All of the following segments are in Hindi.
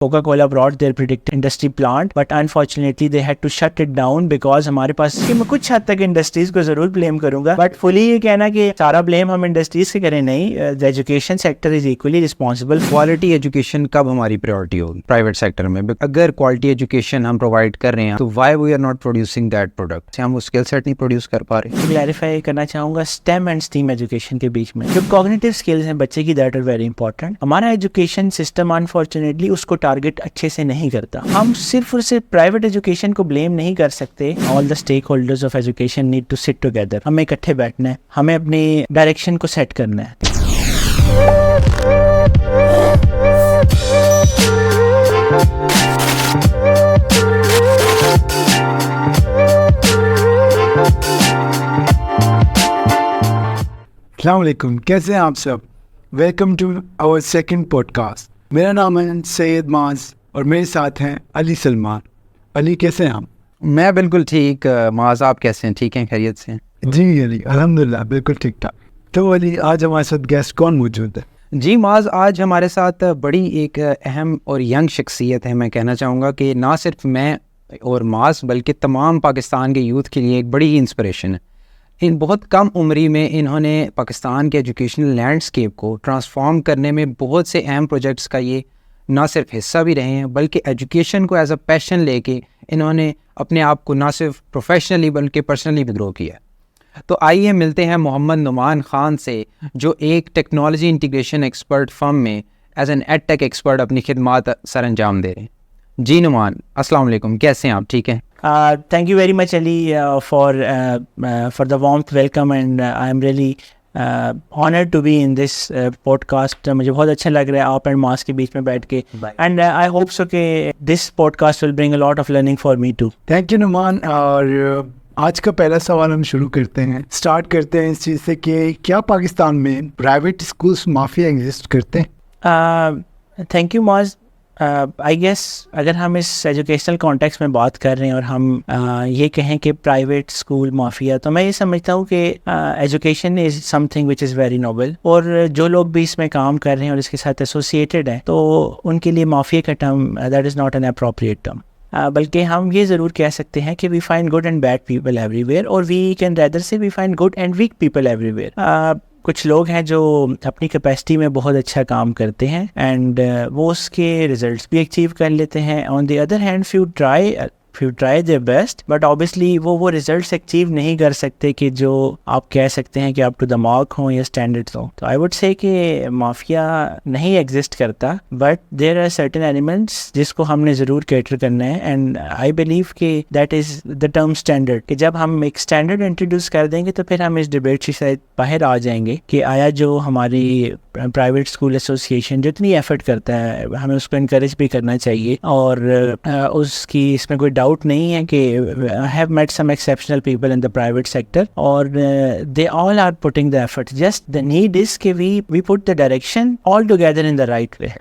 Coca Cola brought their predicted industry plant, but unfortunately they had to shut it down because हमारे पास कि मैं कुछ हद तक इंडस्ट्रीज को जरूर ब्लेम करूंगा, बट फुली ये कहना कि सारा ब्लेम हम इंडस्ट्रीज के करें नहीं, the education sector is equally responsible. Quality education कब हमारी प्रायोरिटी होगी प्राइवेट सेक्टर में? अगर क्वालिटी एजुकेशन हम प्रोवाइड कर रहे हैं तो why we are not producing that product? हम वो स्किल सेट नहीं प्रोड्यूस कर पा रहे। क्लैरिफाई करना चाहूंगा स्टेम एंड स्टीम एजुकेशन के बीच में जो कॉग्निटिव स्किल्स हैं बच्चे की, दैट आर वेरी इंपॉर्टेंट। हमारा एजुकेशन सिस्टम अनफॉर्चुनेटली उसको टारगेट अच्छे से नहीं करता। हम सिर्फ और सिर्फ प्राइवेट एजुकेशन को ब्लेम नहीं कर सकते। All the stakeholders of education need to sit together. हमें इकट्ठे बैठना है, हमें अपनी डायरेक्शन को सेट करना है। अस्सलाम वालेकुम, कैसे हैं आप सब? Welcome to our second podcast. मेरा नाम है सैयद माज और मेरे साथ हैं अली सलमान। अली, कैसे हैं आप? मैं बिल्कुल ठीक। माज, आप कैसे हैं? ठीक हैं, खैरियत से हैं? जी अली, अल्हम्दुलिल्लाह बिल्कुल ठीक ठाक। तो अली, आज हमारे साथ गेस्ट कौन मौजूद है? जी माज, आज हमारे साथ बड़ी एक अहम और यंग शख्सियत है। मैं कहना चाहूँगा कि ना सिर्फ मैं और माज बल्कि तमाम पाकिस्तान के यूथ के लिए एक बड़ी ही इंस्पिरेशन है। इन बहुत कम उम्री में इन्होंने पाकिस्तान के एजुकेशनल लैंडस्केप को ट्रांसफॉर्म करने में बहुत से अहम प्रोजेक्ट्स का ये ना सिर्फ हिस्सा भी रहे हैं बल्कि एजुकेशन को एज अ पैशन लेके इन्होंने अपने आप को ना सिर्फ प्रोफेशनली बल्कि पर्सनली भी ग्रो किया। तो आइए मिलते हैं मोहम्मद नुमान खान से, जो एक टेक्नोलॉजी इंटीग्रेशन एक्सपर्ट फर्म में as an ed tech expert अपनी खिदमात सर अंजाम दे रहे हैं। जी नुमान, अस्सलाम वालेकुम, कैसे हैं आप? ठीक हैं? Thank you very much, Ali, for the warmth welcome, and I am really honored to be in this podcast. मुझे बहुत अच्छा लग रहा है आप एंड मास के बीच में बैठ के, and I hope so कि this podcast will bring a lot of learning for me too. Thank you Numan. और आज का पहला सवाल हम शुरू करते हैं, स्टार्ट करते हैं इस चीज़ से कि क्या पाकिस्तान में प्राइवेट स्कूल्स माफिया एग्जिस्ट करते हैं? थैंक यू माज। आई गेस अगर हम इस एजुकेशनल कॉन्टेक्स्ट में बात कर रहे हैं और हम ये कहें कि प्राइवेट स्कूल माफिया, तो मैं ये समझता हूँ कि education is something which is very noble, और जो लोग भी इसमें काम कर रहे हैं और इसके साथ एसोसिएटेड हैं तो उनके लिए माफिया का term that is not an appropriate term. बल्कि हम ये ज़रूर कह सकते हैं कि we find good and bad people everywhere, और we can rather say we find good and weak people everywhere. कुछ लोग हैं जो अपनी कैपेसिटी में बहुत अच्छा काम करते हैं एंड वो उसके रिजल्ट्स भी अचीव कर लेते हैं। On the other hand few try their best, but obviously वो रिजल्ट्स अचीव नहीं कर सकते कि जो आप कह सकते हैं कि अप टू द मार्क हों या स्टैंडर्ड्स हों। तो आई वुड से कि माफिया नहीं एग्जिस्ट करता, but there are certain elements जिसको हमने ज़रूर कैटर करना है, एंड आई बिलीव कि that is the term standard. कि जब हम एक स्टैंडर्ड इंट्रोड्यूस कर देंगे तो फिर हम इस डिबेट से शायद बाहर आ जाएंगे कि आया जो हमारी प्राइवेट स्कूल एसोसिएशन जितनी एफर्ट करता है हमें उसको इनकरेज भी करना चाहिए, और उसकी इसमें कोई डाउट नहीं है कि I have met some exceptional people in the private sector और they all are putting the effort. Just the need is कि we put the direction all together in the right way.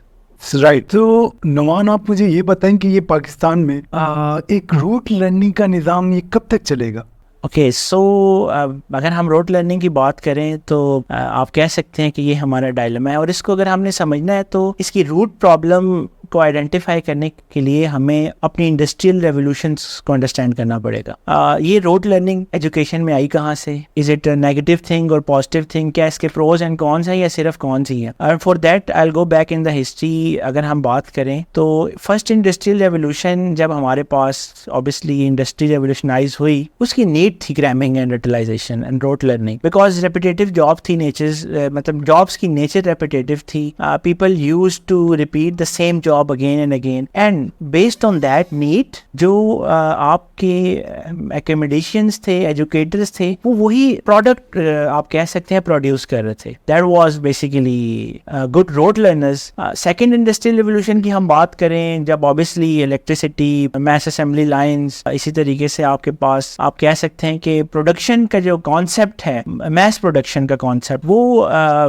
Right. तो नुमान, आप मुझे ये बताएं कि ये पाकिस्तान में एक रूट लर्निंग का निज़ाम ये कब तक चलेगा? ओके, सो अगर हम रोट लर्निंग की बात करें तो आप कह सकते हैं कि ये हमारा डायलेमा है, और इसको अगर हमने समझना है तो इसकी रूट प्रॉब्लम को आइडेंटिफाई करने के लिए हमें अपनी इंडस्ट्रियल रेवोल्यूशंस को अंडरस्टैंड करना पड़ेगा। ये रोट लर्निंग एजुकेशन में आई कहाँ से? इज इट नेगेटिव थिंग और पॉजिटिव थिंग? क्या इसके प्रोज एंड कॉन्स हैं या सिर्फ कॉन्स ही हैं? और for that I will go back in the history. अगर हम बात करें तो फर्स्ट इंडस्ट्रियल रेवोल्यूशन जब हमारे पास ऑब्वियसली इंडस्ट्री रेवोल्यूशनाइज हुई, उसकी नीड थी cramming and utilisation and rote learning, because repetitive job थी, नेचर मतलब जॉब्स की नेचर रेपिटेटिव थी। People used to repeat the same job again and again, and based on that need जो आपके accommodations थे, educators थे, वो वही product आप कह सकते हैं प्रोड्यूस कर रहे थे। That was basically good road learners। Second industrial revolution की हम बात करें, जब obviously electricity, mass assembly lines, इसी तरीके से आपके पास आप कह सकते हैं कि प्रोडक्शन का जो कॉन्सेप्ट है, mass production का कॉन्सेप्ट, वो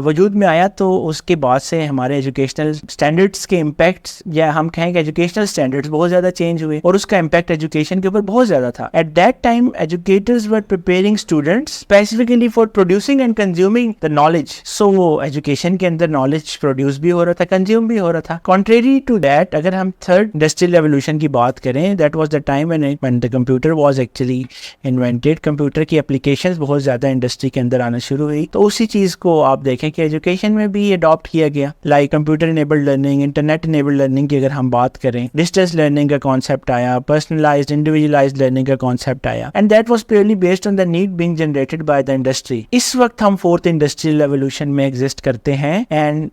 वजूद में आया, तो उसके बाद से हमारे एजुकेशनल स्टैंडर्ड्स के इम्पैक्ट्स या हम कहें कि एजुकेशनल स्टैंडर्ड्स बहुत ज़्यादा चेंज हुए और उसका इम्पैक्ट एजुकेशन के ऊपर बहुत ज़्यादा था. At that time educators were preparing students specifically for producing and consuming the knowledge. So education के अंदर नॉलेज प्रोड्यूस भी हो रहा था, कंज्यूम भी हो रहा था. कॉन्ट्रेरी टू दैट, अगर हम थर्ड इंडस्ट्रियल रेवोल्यूशन की बात करें, that was the time when the computer was actually invented. Computer की एप्लीकेशंस बहुत ज़्यादा इंडस्ट्री के अंदर आना शुरू हुई. तो उसी चीज़ को आप देखें कि एजुकेशन में भी अडॉप्ट किया गया. Like computer enabled learning, internet enabled learning की अगर हम बात करें, डिस्टेंस लर्निंग का कॉन्सेप्ट आया, पर्सनलाइज्ड इंडिविजुअलाइज्ड लर्निंग का कॉन्सेप्ट आया, and that was purely based on the need being generated by the industry. इस वक्त हम फोर्थ इंडस्ट्रियल रेवोल्यूशन में एग्जिस्ट करते हैं, and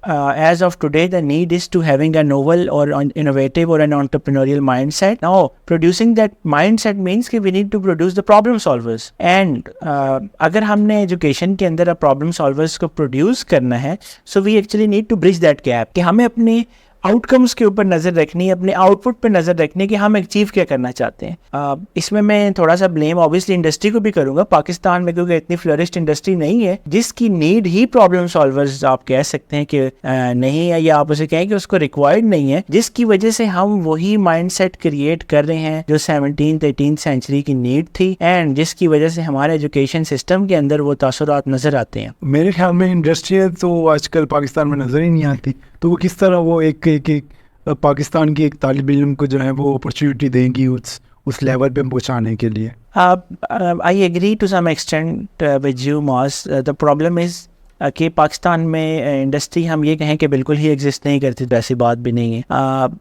as of today the need is to having a novel और इनोवेटिव और an entrepreneurial mindset. Now producing that mindset means कि we need to produce the problem solvers. And अगर हमने एजुकेशन के अंदर प्रॉब्लम सॉल्वर्स को प्रोड्यूस करना है, so we actually need to bridge that gap कि हमें अपने आउटकम्स के ऊपर नज़र रखनी है, अपने आउटपुट पे नज़र रखनी है कि हम अचीव क्या करना चाहते हैं. इसमें मैं थोड़ा सा ब्लेम ऑब्वियसली इंडस्ट्री को भी करूँगा. पाकिस्तान में क्योंकि इतनी फ्लरिश्ड इंडस्ट्री नहीं है जिसकी नीड ही प्रॉब्लम सॉल्वर्स आप कह सकते हैं कि नहीं है, या आप उसे कहें कि उसको रिक्वायर्ड नहीं है, जिसकी वजह से हम वही माइंडसेट क्रिएट कर रहे हैं जो 17th-18th सेंचुरी की नीड थी, एंड जिसकी वजह से हमारे एजुकेशन सिस्टम के अंदर वो तासुरात नज़र आते हैं. मेरे ख्याल में इंडस्ट्री तो आजकल पाकिस्तान में नज़र ही नहीं आती. तो वो किस तरह वो एक पाकिस्तान की एक तालिब इल्म को जो है वो अपॉर्चुनिटी देंगी उस लेवल पे पहुंचाने के लिए. I agree to some extent with you Maaz. The problem is कि पाकिस्तान में इंडस्ट्री हम ये कहें कि बिल्कुल ही एग्जिस्ट नहीं करती, तो ऐसी बात भी नहीं है.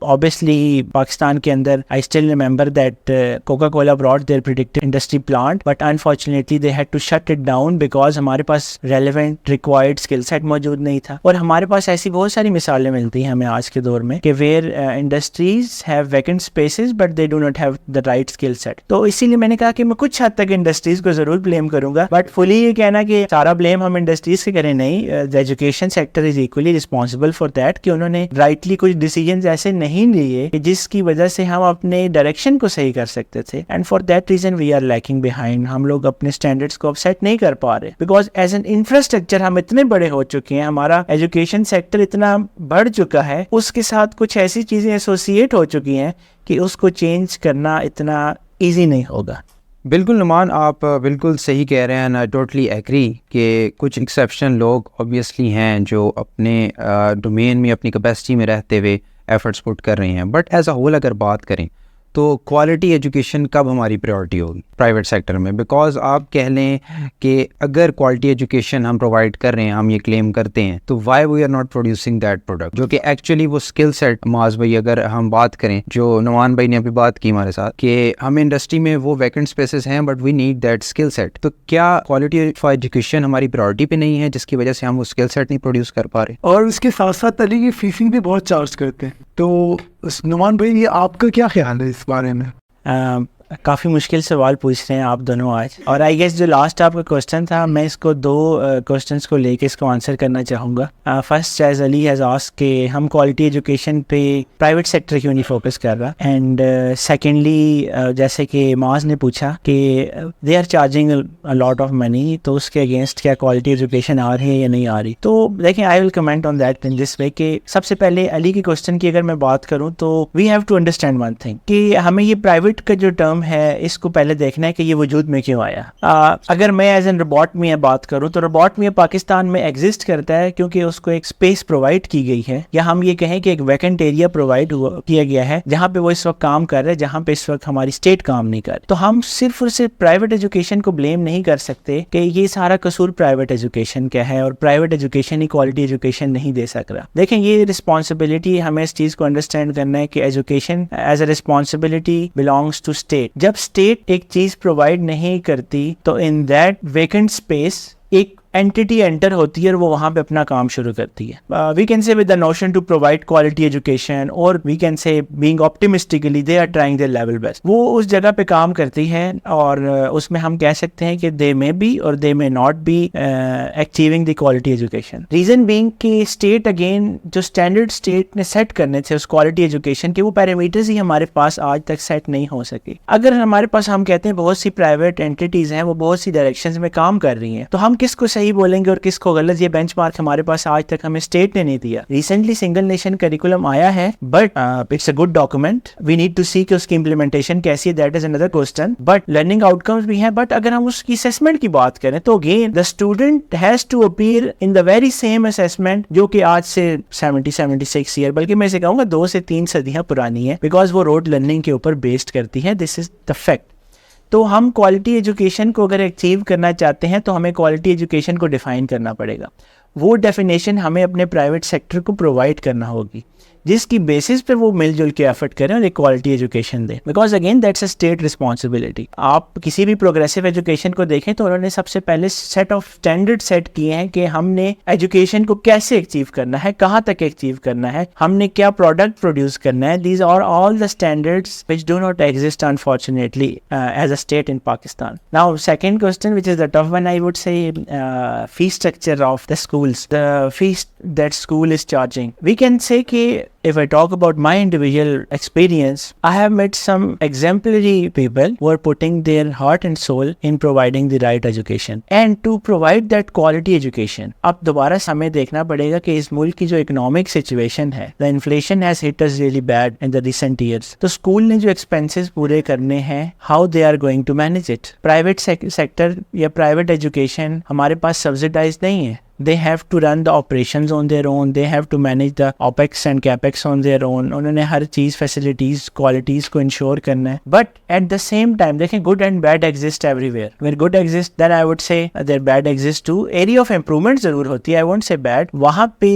ऑब्वियसली पाकिस्तान के अंदर I still remember that Coca Cola brought there predicted industry plant, but unfortunately they had to shut it down because हमारे पास रेलेवेंट रिक्वायर्ड स्किल सेट मौजूद नहीं था. और हमारे पास ऐसी बहुत सारी मिसालें मिलती हैं हमें आज के दौर में कि where industries have vacant spaces but they do not have the right skill set. तो इसीलिए मैंने कहा कि मैं कुछ हद तक इंडस्ट्रीज को जरूर ब्लेम करूंगा, बट फुली ये कहना कि सारा ब्लेम हम इंडस्ट्रीज के नहीं. The education sector is equally responsible for that कि उन्होंने राइटली कुछ डिसीजंस ऐसे नहीं लिए कि जिसकी वजह से हम अपने डायरेक्शन को सही कर सकते थे, and for that reason we are lacking behind. हम लोग अपने स्टैंडर्ड्स को अब सेट नहीं कर पा रहे बिकॉज एज एन इंफ्रास्ट्रक्चर हम इतने बड़े हो चुके हैं, हमारा एजुकेशन सेक्टर इतना बढ़ चुका है, उसके साथ कुछ ऐसी चीजें एसोसिएट हो चुकी हैं कि उसको चेंज करना इतना ईजी नहीं होगा. बिल्कुल नुमान, आप बिल्कुल सही कह रहे हैं. एंड आई टोटली एग्री कि कुछ एक्सेप्शन लोग ऑब्वियसली हैं जो अपने डोमेन में अपनी कैपेसिटी में रहते हुए एफर्ट्स पुट कर रहे हैं. बट एज अ होल अगर बात करें तो क्वालिटी एजुकेशन कब हमारी प्रायोरिटी होगी प्राइवेट सेक्टर में? बिकॉज आप कह लें कि अगर क्वालिटी एजुकेशन हम प्रोवाइड कर रहे हैं, हम ये क्लेम करते हैं, तो why we are not producing that product, जो कि एक्चुअली वो स्किल सेट. माज भाई, अगर हम बात करें, जो नुमान भाई ने अभी बात की हमारे साथ कि हम इंडस्ट्री में वो वैकेंट स्पेसेस हैं but we need that skill set, तो क्या क्वालिटी ऑफ एजुकेशन हमारी प्रायोरिटी पे नहीं है जिसकी वजह से हम वो स्किल सेट नहीं प्रोड्यूस कर पा रहे? और उसके साथ साथ अली की फीसिंग भी बहुत चार्ज करते हैं. तो नुमान भाई, ये आपका क्या ख्याल है इस बारे में? काफ़ी मुश्किल सवाल पूछ रहे हैं आप दोनों आज. और आई गेस जो लास्ट आपका क्वेश्चन था, मैं इसको दो क्वेश्चंस को लेके इसको आंसर करना चाहूँगा. First, as Ali has asked कि हम क्वालिटी एजुकेशन पे प्राइवेट सेक्टर क्यों नहीं फोकस कर रहा, एंड सेकेंडली जैसे कि माज ने पूछा कि they are charging a lot of money, तो उसके अगेंस्ट क्या क्वालिटी एजुकेशन आ रही है या नहीं आ रही. तो देखें, I will comment on that in this way कि सबसे पहले अली के क्वेश्चन की अगर मैं बात करूँ तो we have to understand one thing कि हमें ये प्राइवेट का जो टर्म है इसको पहले देखना है कि ये वजूद में क्यों आया. अगर मैं एज एन रोबोट मियाँ बात करूँ तो रोबोट मियाँ पाकिस्तान में एग्जिस्ट करता है क्योंकि उसको एक स्पेस प्रोवाइड की गई है, या हम ये कहें कि एक वैकेंट एरिया प्रोवाइड किया गया है जहाँ पे वो इस वक्त काम कर रहे हैं, जहाँ पे इस वक्त हमारी स्टेट काम नहीं कर रही. तो हम सिर्फ और सिर्फ प्राइवेट एजुकेशन को ब्लेम नहीं कर सकते कि ये सारा कसूर प्राइवेट एजुकेशन का है और प्राइवेट एजुकेशन ही क्वालिटी एजुकेशन नहीं दे सक रहा. देखें, ये रिस्पॉन्सिबिलिटी हमें इस चीज को अंडरस्टैंड करना है कि education as a responsibility belongs to state. जब स्टेट एक चीज प्रोवाइड नहीं करती तो इन दैट वेकेंट स्पेस एक एंटिटी एंटर होती है और वो वहाँ पे अपना काम शुरू करती है. We can say with the notion to provide quality education, और we can say being optimistically they are trying their level best. वो उस जगह पे काम करती है और उसमें हम कह सकते हैं कि दे मे बी और they may not be achieving the quality education. Reason being कि स्टेट अगेन जो स्टैंडर्ड स्टेट ने सेट करने थे उस क्वालिटी एजुकेशन के, वो पैरामीटर्स ही हमारे पास आज तक सेट नहीं हो सके. अगर हमारे पास हम कहते हैं बहुत सी प्राइवेट एंटिटीज हैं, वो बहुत सी डायरेक्शंस में काम कर रही हैं, तो हम किसको सही सही बोलेंगे और किसको गलत, ये बेंचमार्क हमारे पास आज तक हमें स्टेट ने नहीं दिया। रिसेंटली सिंगल नेशन करिकुलम आया है, but it's a good document, we need to see कि उसकी इंप्लीमेंटेशन कैसी है, that is another question. But learning outcomes भी हैं। बट अगर हम उसकी असेसमेंट की बात करें तो again the student has to appear in the very same assessment जो कि आज से 76 ईयर, बल्कि मैं इसे कहूंगा 2 से 3 सदियां पुरानी है, बिकॉज वो रोड लर्निंग के ऊपर बेस्ड करती है। This is the fact. तो हम क्वालिटी एजुकेशन को अगर अचीव करना चाहते हैं तो हमें क्वालिटी एजुकेशन को डिफाइन करना पड़ेगा। वो डेफिनेशन हमें अपने प्राइवेट सेक्टर को प्रोवाइड करना होगी, जिसकी बेसिस पे वो मिलजुल के एफर्ट करें और एक क्वालिटी एजुकेशन दें, because again that's a state responsibility. आप किसी भी प्रोग्रेसिव एजुकेशन को देखें तो उन्होंने सबसे पहले सेट ऑफ स्टैंडर्ड सेट किए हैं कि हमने एजुकेशन को कैसे अचीव करना है, कहाँ तक अचीव करना है, हमने क्या प्रोडक्ट प्रोड्यूस करना है। These are all the standards which do not exist unfortunately as a state in Pakistan. Now second question which is the tough one, I would say fee structure of the schools, the fees that school is charging. We can say कि if I talk about my individual experience, I have met some exemplary people who are putting their heart and soul in providing the right education and to provide that quality education. अब दोबारा हमें देखना पड़ेगा कि इस मुल्क की जो इकोनॉमिक सिचुएशन है, the inflation has hit us really bad in the recent years. तो स्कूल ने जो expenses पूरे करने हैं, how they are going to manage it? Private sector या private education हमारे पास subsidized नहीं है. They have to run the operations on their own. They have to manage the OPEX and CAPEX on their own. उन्होंने हर चीज़ facilities, qualities को ensure करना है. But at the same time, देखें good and bad exist everywhere. Where good exists, then I would say there bad exists too. Area of improvement ज़रूर होती है. I won't say bad. वहाँ पे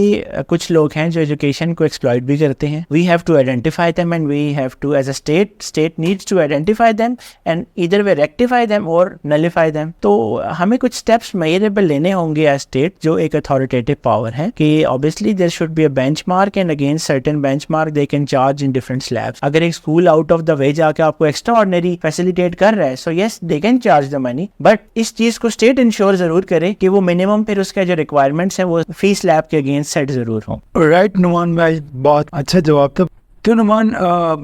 कुछ लोग हैं जो education को exploit भी करते हैं. We have to identify them and we have to, as a state needs to identify them and either we rectify them or nullify them. तो हमें कुछ steps measurable लेने होंगे as state, जो एक अथॉरिटेटिव पावर है कि obviously there should be a benchmark and against certain benchmark they can charge in different slabs. अगर एक school out of the way जाके आपको एक्स्ट्रा ऑर्डिनरी फैसिलिटेट कर रहा है, so yes they can charge the money, but इस चीज को स्टेट इंश्योर जरूर करे कि वो मिनिमम फिर उसका जो रिक्वायरमेंट्स है वो फी स्लैब के अगेंस्ट सेट जरूर हो। राइट नुमान भाई, बहुत अच्छा जवाब था। तो नुमान,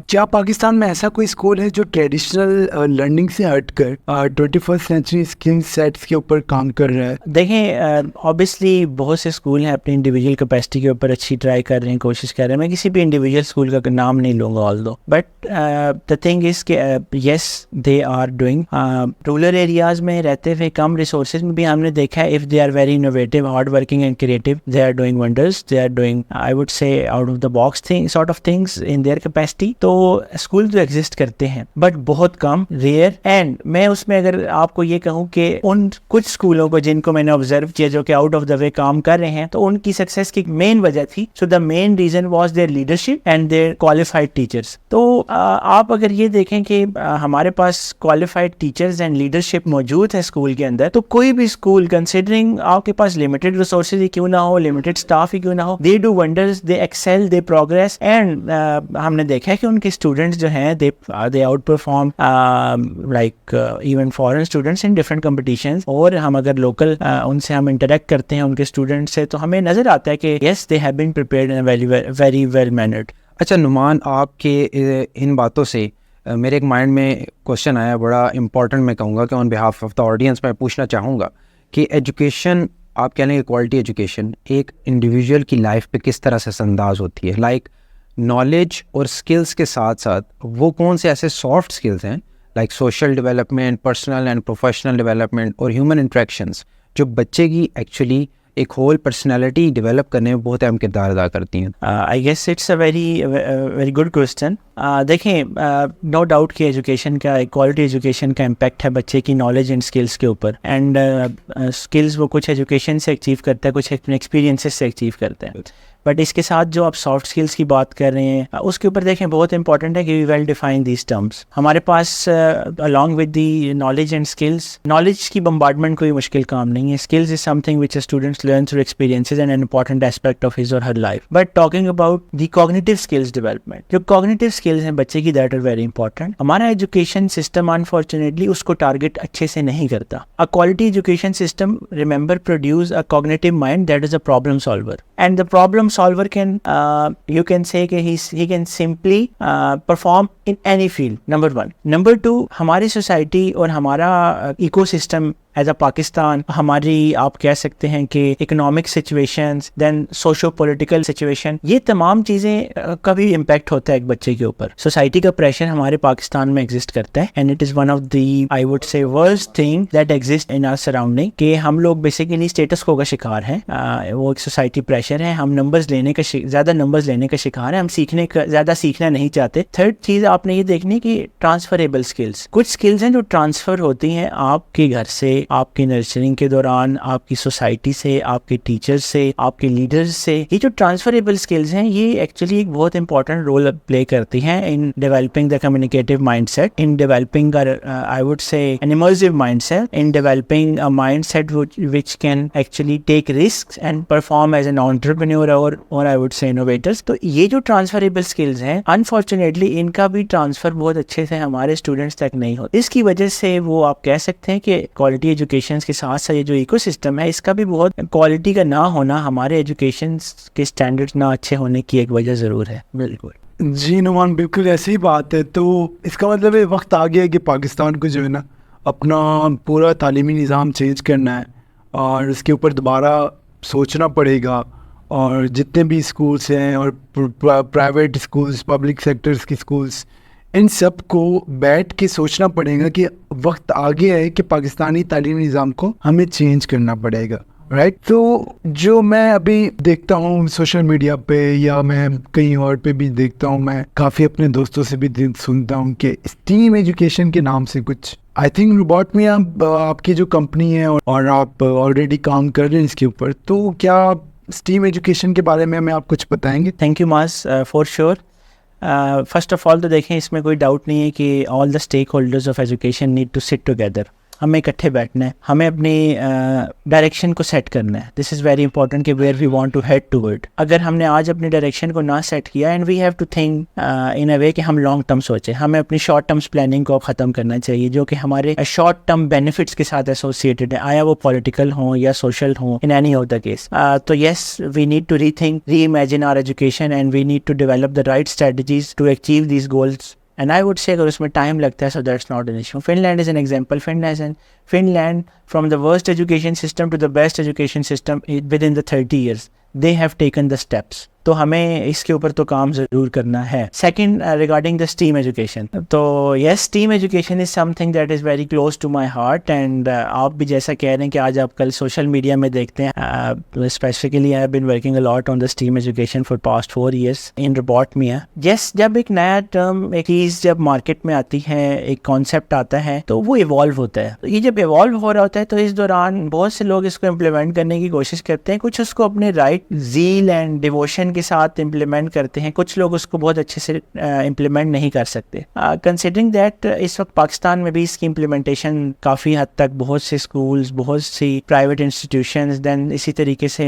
क्या पाकिस्तान में ऐसा कोई स्कूल है जो ट्रेडिशनल लर्निंग से हटकर 21st सेंचुरी स्किल सेट्स के ऊपर काम कर रहा है? देखें, ऑब्वियसली बहुत से स्कूल हैं अपनी इंडिविजुअल कैपेसिटी के ऊपर अच्छी ट्राई कर रहे हैं, कोशिश कर रहे हैं। मैं किसी भी इंडिविजुअल स्कूल का नाम नहीं लूँगा although, but the thing is कि yes they are doing. Rural areas में रहते हुए कम रिसोर्सेज में भी हमने देखा है, if they are very innovative, hard working and creative, they are doing wonders, they are doing I would say out of the box thing sort of things in their capacity. तो स्कूल तो एग्जिस्ट करते हैं बट बहुत कम, रेयर। एंड मैं उसमें अगर आपको ये कहूँ कि उन कुछ स्कूलों को जिनको मैंने ऑब्जर्व किया जो कि आउट ऑफ द वे काम कर रहे हैं, तो उनकी सक्सेस की मेन वजह थी, so the main reason was their leadership and their qualified teachers. तो आप अगर ये देखें कि हमारे पास क्वालिफाइड टीचर्स एंड लीडरशिप मौजूद है स्कूल के अंदर, तो कोई भी स्कूल कंसिडरिंग आपके पास लिमिटेड रिसोर्सेज ही क्यों ना हो, लिमिटेड स्टाफ ही क्यों ना हो, they do wonders, they excel, they progress. And हमने देखा है कि उनके स्टूडेंट्स जो हैं they outperform like even foreign students in different competitions. और हम अगर लोकल उनसे हम इंटरेक्ट करते हैं उनके स्टूडेंट्स से, तो हमें नजर आता है कि yes they have been prepared in a very well mannered. अच्छा नुमान, आपके इन बातों से मेरे एक माइंड में क्वेश्चन आया, बड़ा इंपॉर्टेंट मैं कहूँगा कि on behalf of the audience मैं पूछना चाहूँगा कि एजुकेशन, आप कह लेंगे क्वालिटी एजुकेशन एक इंडिविजुअल की लाइफ पे किस तरह से असरअंदाज होती है? लाइक नॉलेज और स्किल्स के साथ साथ वो कौन से ऐसे सॉफ्ट स्किल्स हैं like social development, personal and professional development और ह्यूमन इंटरेक्शंस जो बच्चे की एक्चुअली एक होल पर्सनैलिटी डेवलप करने में बहुत अहम किरदार अदा करती हैं? I guess it's a very good question. देखें, नो डाउट कि एजुकेशन का, क्वालिटी एजुकेशन का इम्पैक्ट है बच्चे की नॉलेज एंड स्किल्स के ऊपर। एंड स्किल्स वो कुछ एजुकेशन से अचीव करता है, कुछ अपने एक्सपीरियंसेस से अचीव करता है। बट इसके साथ जो आप सॉफ्ट स्किल्स की बात कर रहे हैं, उसके ऊपर देखें बहुत इंपॉर्टेंट है कि we well define these terms. हमारे पास along with the knowledge and skills, knowledge की बम्बार्डमेंट कोई मुश्किल काम नहीं है। Skills is something which students learn through experiences and an important aspect of his और her life. But talking about the cognitive skills development, जो कॉग्निटिव स्किल्स हैं बच्चे की, दैट आर वेरी इंपॉर्टेंट। हमारा एजुकेशन सिस्टम अनफॉर्चुनेटली उसको टारगेट अच्छे से नहीं करता। A quality education system, remember, produce a cognitive mind that is a problem solver, and the problem solver can you can say कि he can simply perform in any field, number one. Number two, हमारी सोसाइटी और हमारा इकोसिस्टम एज अ पाकिस्तान हमारी आप कह सकते हैं कि economic situations, then socio political situation, ये तमाम चीज़ें का भी इम्पैक्ट होता है एक बच्चे के ऊपर। सोसाइटी का प्रेशर हमारे पाकिस्तान में एग्जिस्ट करता है and it is one of the I would say worst thing that exist in our surrounding, कि हम लोग बेसिकली स्टेटस को का शिकार हैं। वो एक सोसाइटी प्रेशर है, हम नंबर्स लेने का ज़्यादा नंबर्स लेने का शिकार है, हम सीखने का ज़्यादा सीखना नहीं चाहते। थर्ड चीज़ आपने ये देखनी कि ट्रांसफरेबल स्किल्स, कुछ स्किल्स हैं जो ट्रांसफ़र होती हैं आपके घर से, आपकी नर्सरिंग के दौरान, आपकी सोसाइटी से, आपके टीचर्स से, आपके लीडर्स से। ये जो ट्रांसफरेबल स्किल्स हैं ये एक्चुअली एक बहुत इंपॉर्टेंट रोल प्ले करती हैं in developing the communicative mindset, in developing I would say an immersive mindset, in developing a mindset which can actually take risks and perform as an entrepreneur or I would say innovators। तो ये जो ट्रांसफरेबल स्किल्स हैं अनफॉर्चुनेटली इनका भी ट्रांसफर बहुत अच्छे से हमारे स्टूडेंट्स तक नहीं होता। इसकी वजह से वो आप कह सकते हैं कि क्वालिटी एजुकेशन के साथ साथ ये जो इकोसिस्टम है इसका भी बहुत क्वालिटी का ना होना, हमारे एजुकेशन के स्टैंडर्ड्स ना अच्छे होने की एक वजह ज़रूर है। बिल्कुल जी नुमान, बिल्कुल ऐसी ही बात है। तो इसका मतलब है वक्त आ गया है कि पाकिस्तान को जो है ना अपना पूरा तालीमी निज़ाम चेंज करना है और उसके ऊपर दोबारा सोचना पड़ेगा। और जितने भी स्कूल्स हैं और प्राइवेट स्कूल्स, पब्लिक सेक्टर्स की स्कूल्स, इन सब को बैठ के सोचना पड़ेगा कि वक्त आ गया है कि पाकिस्तानी तालीमी निज़ाम को हमें चेंज करना पड़ेगा, राइट। तो जो मैं अभी देखता हूँ सोशल मीडिया पे या मैं कहीं और पे भी देखता हूँ, मैं काफ़ी अपने दोस्तों से भी सुनता हूँ कि स्टीम एजुकेशन के नाम से कुछ, आई थिंक रोबोट में आपकी जो कंपनी है और आप ऑलरेडी काम कर रहे हैं इसके ऊपर, तो क्या स्टीम एजुकेशन के बारे में हमें आप कुछ बताएंगे? Thank you Maaz, for sure. First of all तो देखें, इसमें कोई डाउट नहीं है कि all the stakeholders of education need to sit together. हमें इकट्ठे बैठना है, हमें अपनी डायरेक्शन को सेट करना है। दिस इज़ वेरी इंपॉर्टेंट कि where we want to head toward. अगर हमने आज अपनी डायरेक्शन को ना सेट किया, and we have to think in a way कि हम लॉन्ग टर्म सोचें। हमें अपनी शॉर्ट टर्म्स प्लानिंग को ख़त्म करना चाहिए जो कि हमारे शॉर्ट टर्म बेनिफिट्स के साथ एसोसिएटेड है, आया वो पॉलिटिकल हो या सोशल हो, in any of the case. तो yes, we need to rethink, reimagine our education and we need to develop the right strategies to achieve these goals. And I would say अगर उसमें टाइम लगता है so that's not an issue. Finland is an example. Finland from the worst education system to the best education system within the 30 years. They have taken the steps. तो हमें इसके ऊपर तो काम ज़रूर करना है। Second, regarding the STEAM education, तो yes, STEAM education is something that is very close to my heart. And आप भी जैसा कह रहे हैं कि आज आप कल सोशल मीडिया में देखते हैं, specifically I have been working a lot on the STEAM education for past 4 years in robot में। यस, जब एक नया टर्म, एक चीज़ जब मार्केट में आती है, एक कॉन्सेप्ट आता है तो वो इवॉल्व होता है। तो ये जब इवॉल्व हो रहा होता है तो इस दौरान बहुत से लोग इसको इम्प्लीमेंट करने की कोशिश करते हैं, कुछ उसको अपने राइट ज़ील एंड डिवोशन के साथ इम्प्लीमेंट करते हैं, कुछ लोग उसको बहुत अच्छे से इम्प्लीमेंट नहीं कर सकते। कंसिडरिंग दैट इस वक्त पाकिस्तान में भी इसकी इम्प्लीमेंटेशन काफ़ी हद तक बहुत से स्कूल्स, बहुत सी प्राइवेट इंस्टीट्यूशंस, देन इसी तरीके से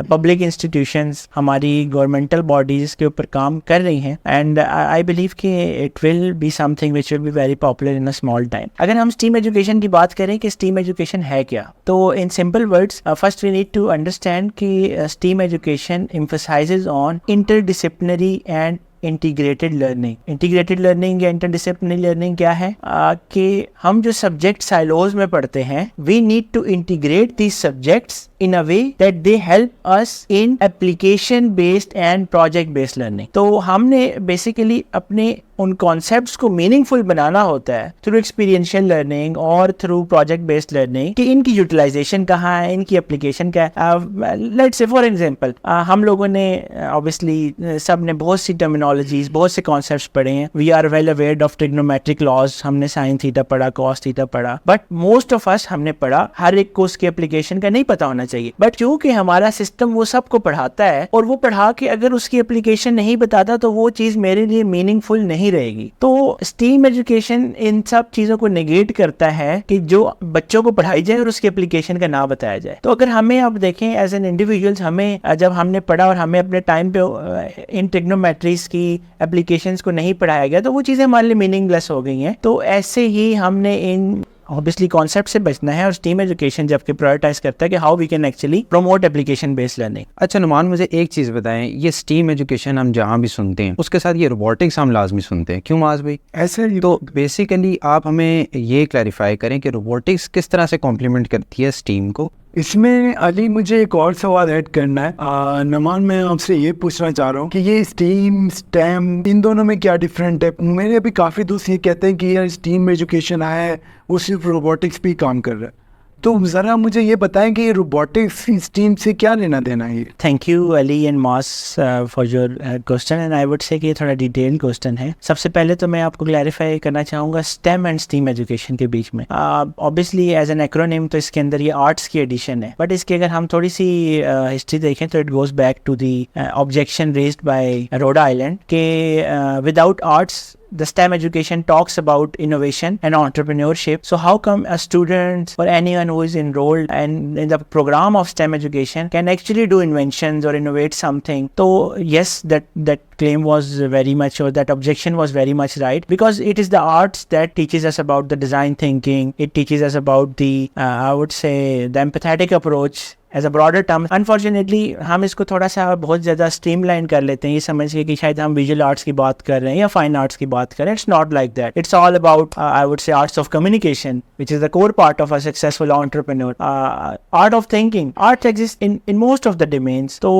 पब्लिक इंस्टीट्यूशंस, हमारी गवर्नमेंटल बॉडीज़ के ऊपर काम कर रही हैं। एंड आई बिलीव कि it will be something which will be very popular in a small time. अगर हम स्टीम एजुकेशन की बात करें कि स्टीम एजुकेशन है क्या, तो in simple words, first we need to understand कि STEAM education emphasizes on interdisciplinary and integrated learning. Integrated learning या इंटरडिसिप्लिनरी लर्निंग क्या है कि हम जो सब्जेक्ट साइलोज में पढ़ते हैं, we need to integrate these subjects in a way that they help us in application based and project based learning। तो हमने बेसिकली अपने उन कॉन्सेप्ट्स को मीनिंगफुल बनाना होता है थ्रू एक्सपीरियंशियल लर्निंग और थ्रू प्रोजेक्ट बेस्ड लर्निंग, कि इनकी यूटिलाइजेशन कहाँ है, इनकी एप्लीकेशन क्या है। लेट्स से फॉर एग्जांपल, हम लोगों ने ऑब्वियसली सब ने बहुत सी टर्मिनोलॉजीज, बहुत से कॉन्सेप्ट्स पढ़े हैं। We are well aware of trigonometric laws, हमने साइन थीटा पढ़ा, कॉस थीटा पढ़ा, बट मोस्ट ऑफ अस हमने पढ़ा, हर एक को उसकी एप्लीकेशन का नहीं पता होना चाहिए। बट क्योंकि हमारा सिस्टम वो सबको पढ़ाता है और वो पढ़ा के अगर उसकी एप्लीकेशन नहीं बताता तो वो चीज मेरे लिए मीनिंगफुल नहीं रहेगी। तो स्टीम एजुकेशन इन सब चीजों को नेगेट करता है कि जो बच्चों को पढ़ाई जाए और उसकी एप्लीकेशन का ना बताया जाए। तो अगर हमें अब देखें एज एन इंडिविजुअल्स, हमें जब हमने पढ़ा और हमें अपने टाइम पे इन ट्रिग्नोमेट्रीज की एप्लीकेशंस को नहीं पढ़ाया गया तो वो चीजें हमारे लिए मीनिंगलेस हो गई हैं। तो ऐसे ही हमने इन ऑब्वियसली कॉन्सेप्ट से बचना है, और स्टीम एजुकेशन जबकि प्रायोरिटाइज करता है कि how we can actually promote application based learning. अच्छा नुमान, मुझे एक चीज़ बताएं, ये स्टीम एजुकेशन हम जहाँ भी सुनते हैं उसके साथ ये रोबोटिक्स हम लाजमी सुनते हैं, क्यों माज भाई? ऐसा ही तो बेसिकली आप हमें ये क्लैरिफाई करें कि रोबोटिक्स किस तरह से कॉम्प्लीमेंट करती है स्टीम को। इसमें अली मुझे एक और सवाल ऐड करना है। नमान, मैं आपसे ये पूछना चाह रहा हूँ कि ये स्टीम स्टेम इन दोनों में क्या डिफरेंट है? मेरे अभी काफ़ी दोस्त ये कहते हैं कि यार स्टीम एजुकेशन आया है वो सिर्फ रोबोटिक्स पे ही काम कर रहा है, तो ज़रा मुझे ये बताएं कि रोबोटिक्स स्टीम से क्या लेना देना है? Thank you Ali and Maaz for your question, and I would say कि ये थोड़ा डिटेल क्वेश्चन है। सबसे पहले तो मैं आपको क्लैरिफाई करना चाहूँगा स्टेम एंड स्टीम एजुकेशन के बीच में। ऑब्वियसली एज एन एक्रोनिम तो इसके अंदर ये आर्ट्स की एडिशन है, बट इसकी अगर हम थोड़ी सी हिस्ट्री देखें तो it goes back to the objection raised by Rhode Island के without arts the STEM education talks about innovation and entrepreneurship. So how come a student or anyone who is enrolled and in the program of STEM education can actually do inventions or innovate something? So yes, that claim was very much, or that objection was very much right, because it is the arts that teaches us about the design thinking. It teaches us about the I would say the empathetic approach as a broader term. Unfortunately हम इसको थोड़ा सा बहुत ज़्यादा स्ट्रीमलाइन कर लेते हैं, ये समझ के कि शायद हम विजुअल आर्ट्स की बात कर रहे हैं या फाइन आर्ट्स की बात कर रहे हैं। It's not like that. It's all about I would say arts of communication which is the core part of a successful entrepreneur. Art of thinking, art exist in most of the domains. तो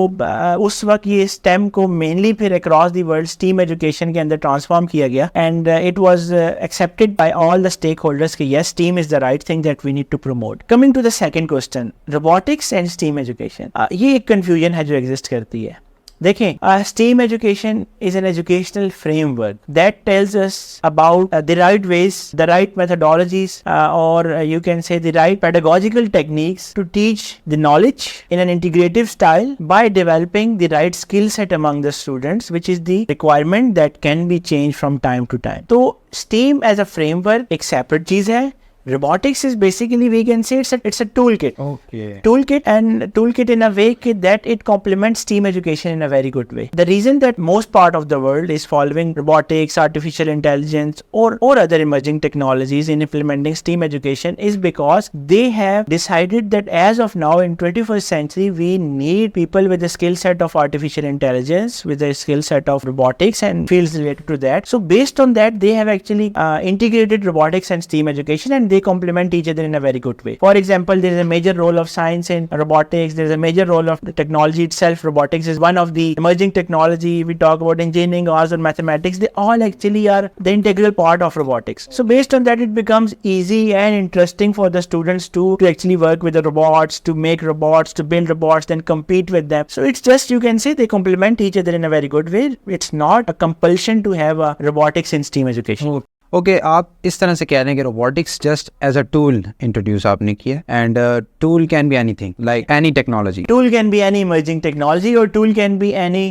उस वक्त ये स्टेम को मेनली फिर across the world STEAM education के अंदर ट्रांसफॉर्म किया गया, and it was accepted by all the stakeholders कि yes, STEAM is the right thing that we need to promote. Coming to the second question, robotics and STEAM education, ये एक कंफ्यूजन है जो एग्जिस्ट करती है। देखें, STEAM education is an educational framework that tells us about the right ways, the right methodologies, और you can say the right pedagogical techniques to teach the knowledge in an integrative style by developing the right skill set among the students, which is the requirement that can be change from time to time. तो स्टीम एज अ फ्रेमवर्क एक सेपरेट चीज है। Robotics is basically, we can say it's a toolkit. Okay. Toolkit in a way that it complements STEAM education in a very good way. The reason that most part of the world is following robotics, artificial intelligence, or other emerging technologies in implementing STEAM education is because they have decided that as of now in 21st century we need people with the skill set of artificial intelligence, with the skill set of robotics and fields related to that. So based on that, they have actually integrated robotics and STEAM education, and they complement each other in a very good way. For example, there is a major role of science in robotics. There is a major role of the technology itself. Robotics is one of the emerging technology. We talk about engineering, arts, or mathematics. They all actually are the integral part of robotics. So based on that, it becomes easy and interesting for the students to actually work with the robots, to make robots, to build robots, then compete with them. So it's just, you can say, they complement each other in a very good way. It's not a compulsion to have a robotics in STEAM education. Okay, आप इस तरह से कह रहे हैं कि robotics just as a tool introduce आपने किया, and tool can be anything, like any technology. Tool can be any emerging technology, or tool can be any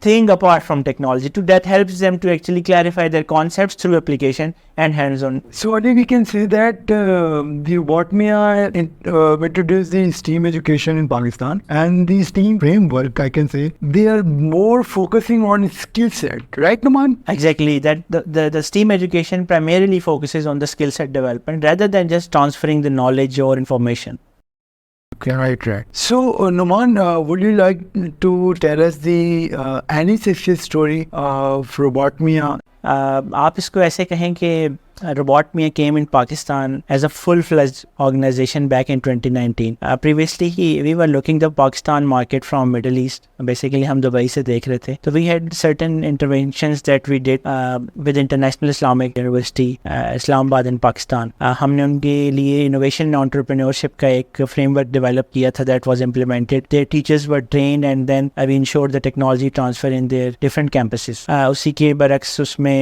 thing apart from technology. That helps them to actually clarify their concepts through application and hands-on. So Ali, we can say that the Watmia introduced the STEAM education in Pakistan, and the STEAM framework, I can say, they are more focusing on skill set, right, Naman? Exactly, that the STEAM education primarily focuses on the skill set development rather than just transferring the knowledge or information. Okay, right. So, Numan, would you like to tell us the any success story of Robotmia? आप इसको ऐसे कहें कि Robotmia came in Pakistan as a full-fledged organization back in 2019. Previously, we were looking the Pakistan market from Middle East. Basically, हम दुबई से देख रहे थे. So we had certain interventions that we did with International Islamic University, Islamabad in Pakistan. हमने उनके लिए innovation and entrepreneurship का एक framework develop किया था that was implemented. Their teachers were trained and then we ensured the technology transfer in their different campuses. उसी के बरक्स उसमें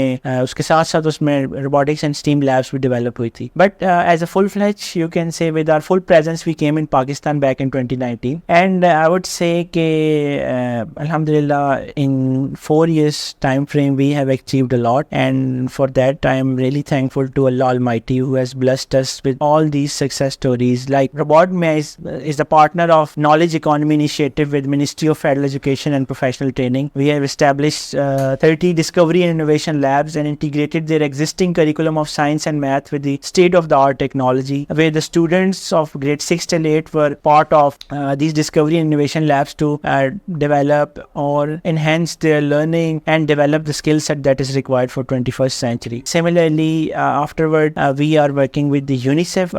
उसके साथ साथ उसमें robotics and STEAM labs we develop हुई थी. But as a full-fledged, you can say with our full presence, we came in Pakistan back in 2019. And I would say that Alhamdulillah, in 4 years time frame, we have achieved a lot. And for that, I am really thankful to Allah Almighty who has blessed us with all these success stories. Like Robotmia is the partner of Knowledge Economy Initiative with Ministry of Federal Education and Professional Training. We have established 30 discovery and innovation labs and integrated their existing curriculum curriculum of science and math with the state-of-the-art technology, where the students of grade 6 till 8 were part of these discovery and innovation labs to develop or enhance their learning and develop the skill set that is required for 21st century. Similarly, afterward, we are working with the UNICEF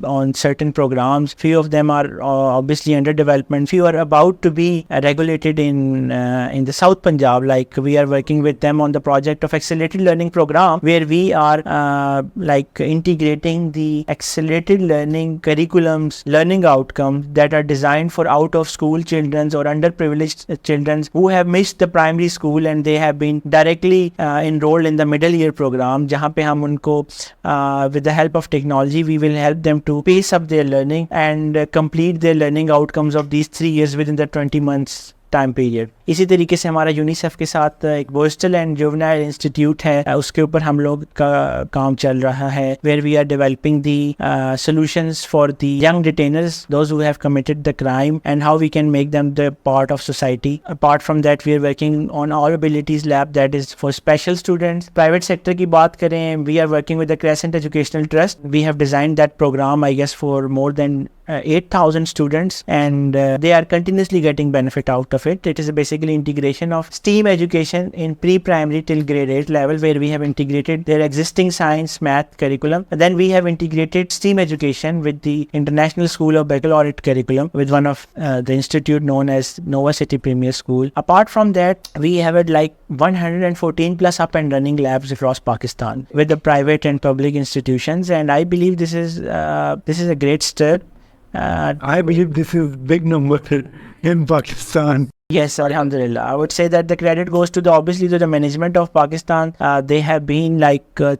on certain programs. Few of them are obviously under development. Few are about to be regulated in the South Punjab. Like we are working with them on the project of accelerated learning program, where we are like integrating the accelerated learning curriculums, learning outcomes that are designed for out of school children or underprivileged children who have missed the primary school and they have been directly enrolled in the middle year program, जहाँ पे हम उनको with the help of technology we will help them to pace up their learning and complete their learning outcomes of these 3 years within the 20 months time period. इसी तरीके से हमारा यूनिसेफ के साथ एक बोस्टल एंड जुवेनाइल इंस्टीट्यूट है, उसके ऊपर हम लोग का काम चल रहा है, where we are developing the solutions for the young detainers, those who have committed the crime and how we can make them the part of society. Apart from that we are working on all abilities lab that is for special students. Private sector की बात करें, we are working with the Crescent Educational Trust. We have designed that program I guess for more than 8,000 students and they are continuously getting benefit out of it. It is basically integration of STEAM education in pre-primary till grade 8 level, where we have integrated their existing science math curriculum. And then we have integrated STEAM education with the International School of Baccalaureate curriculum with one of the institute known as Nova City Premier School. Apart from that, we have had like 114 plus up and running labs across Pakistan with the private and public institutions, and I believe this is a great start. I believe this is big number in Pakistan. Yes, Alhamdulillah. I would say that the credit goes to obviously to the management of Pakistan. They have been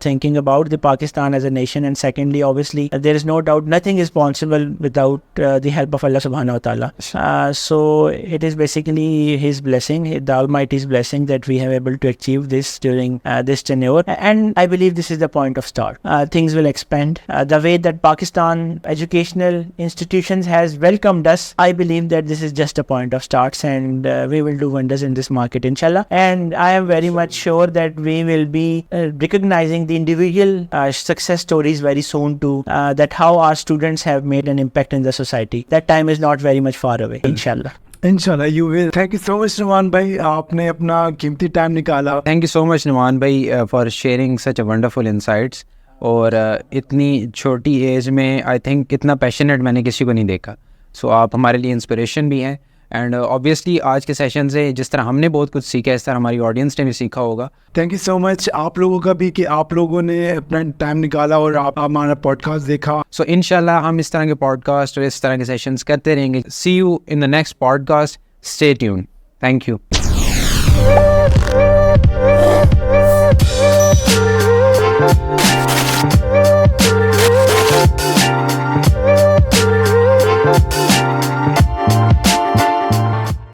thinking about the Pakistan as a nation, and secondly, obviously, there is no doubt nothing is possible without the help of Allah Subhanahu wa Taala. So it is basically His blessing, the Almighty's blessing, that we have able to achieve this during this tenure. And I believe this is the point of start. Things will expand. The way that Pakistan educational institutions has welcomed us, I believe that this is just a point of starts, and we will do wonders in this market, inshallah. And I am very much sure that we will be recognizing the individual success stories very soon too, that how our students have made an impact in the society. That time is not very much far away, inshallah. Inshallah, you will. Thank you so much, Numan भाई, आपने अपना कीमती टाइम निकाला. Thank you so much Numan भाई for sharing such a wonderful insights. और इतनी छोटी एज में आई थिंक इतना पैशनेट मैंने किसी को नहीं देखा. सो आप हमारे लिए इंस्पिरेशन भी हैं. एंड ऑब्वियसली आज के सेशन से जिस तरह हमने बहुत कुछ सीखा है, इस तरह हमारी ऑडियंस ने भी सीखा होगा. थैंक यू सो मच आप लोगों का भी कि आप लोगों ने अपना टाइम निकाला और आप हमारा पॉडकास्ट देखा. सो इंशाल्लाह हम इस तरह के पॉडकास्ट और इस तरह के सेशंस करते रहेंगे. See you in the next podcast. Stay tune. Thank you.